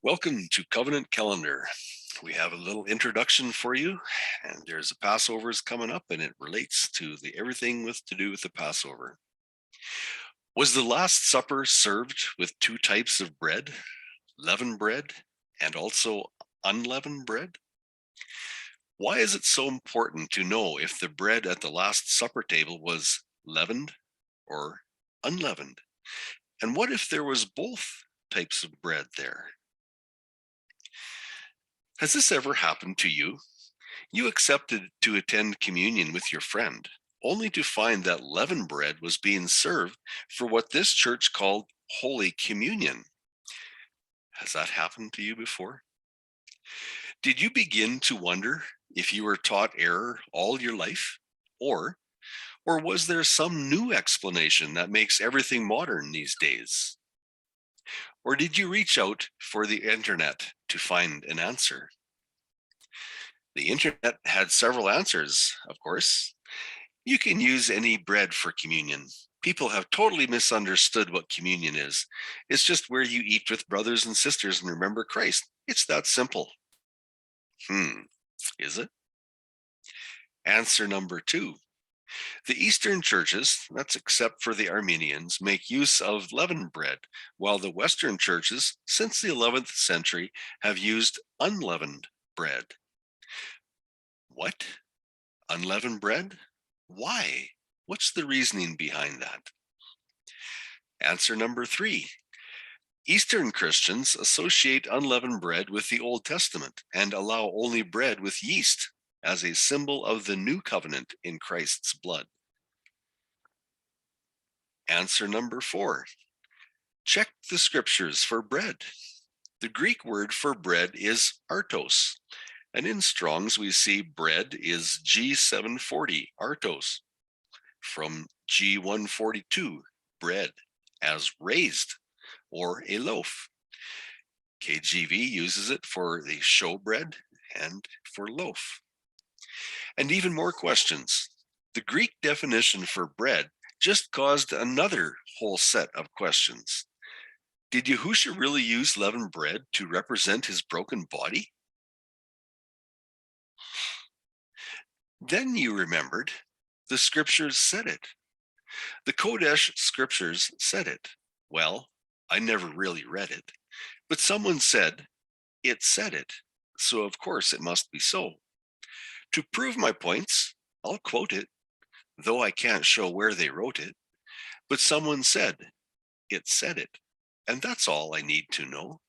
Welcome to Covenant Calendar. We have a little introduction for you, and there's a Passover's coming up, and it relates to everything to do with the Passover. Was the Last Supper served with two types of bread, leavened bread and also unleavened bread? Why is it so important to know if the bread at the Last Supper table was leavened or unleavened? And what if there was both types of bread there? Has this ever happened to you? You accepted to attend communion with your friend, only to find that leavened bread was being served for what this church called Holy Communion. Has that happened to you before? Did you begin to wonder if you were taught error all your life? Or, or was there some new explanation that makes everything modern these days? Or did you reach out for the internet to find an answer? The internet had several answers, of course. You can use any bread for communion. People have totally misunderstood what communion is. It's just where you eat with brothers and sisters and remember Christ. It's that simple. Is it? Answer number 2. The Eastern churches, that's except for the Armenians, make use of leavened bread, while the Western churches, since the 11th century, have used unleavened bread. What? Unleavened bread? Why? What's the reasoning behind that? Answer number 3. Eastern Christians associate unleavened bread with the Old Testament and allow only bread with yeast as a symbol of the new covenant in Christ's blood. Answer number 4. Check the scriptures for bread. The Greek word for bread is artos, and in Strong's we see bread is G740, artos, from G142, bread, as raised, or a loaf. KJV uses it for the showbread and for loaf. And even more questions. The Greek definition for bread just caused another whole set of questions. Did Yahusha really use leavened bread to represent his broken body? Then you remembered the scriptures said it. The Kodesh scriptures said it. Well, I never really read it, but someone said it said it, so of course it must be so. To prove my points, I'll quote it, though I can't show where they wrote it, but someone said it said it, and that's all I need to know.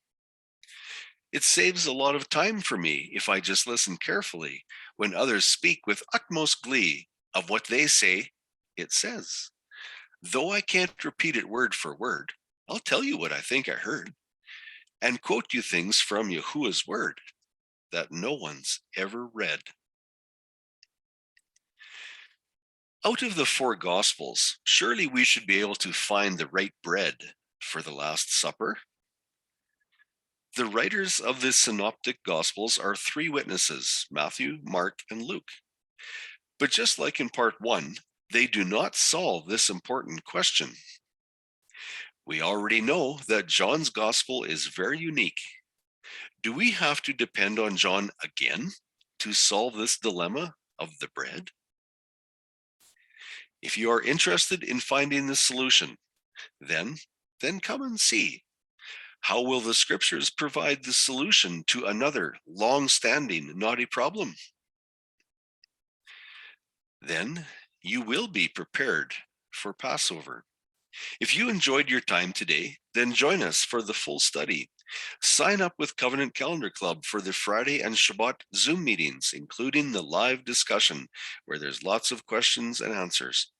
It saves a lot of time for me if I just listen carefully when others speak with utmost glee of what they say it says. Though I can't repeat it word for word, I'll tell you what I think I heard and quote you things from Yahuwah's word that no one's ever read. Out of the 4 Gospels, surely we should be able to find the right bread for the Last Supper. The writers of the Synoptic Gospels are 3 witnesses, Matthew, Mark, and Luke. But just like in part 1, they do not solve this important question. We already know that John's Gospel is very unique. Do we have to depend on John again to solve this dilemma of the bread? If you are interested in finding the solution, then come and see. How will the scriptures provide the solution to another long-standing knotty problem? Then you will be prepared for Passover. If you enjoyed your time today, then join us for the full study. Sign up with Covenant Calendar Club for the Friday and Shabbat Zoom meetings, including the live discussion where there's lots of questions and answers.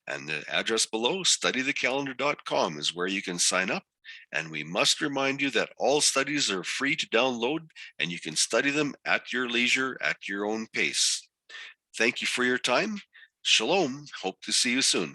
And the address below, studythecalendar.com, is where you can sign up. And we must remind you that all studies are free to download and you can study them at your leisure at your own pace. Thank you for your time. Shalom. Hope to see you soon.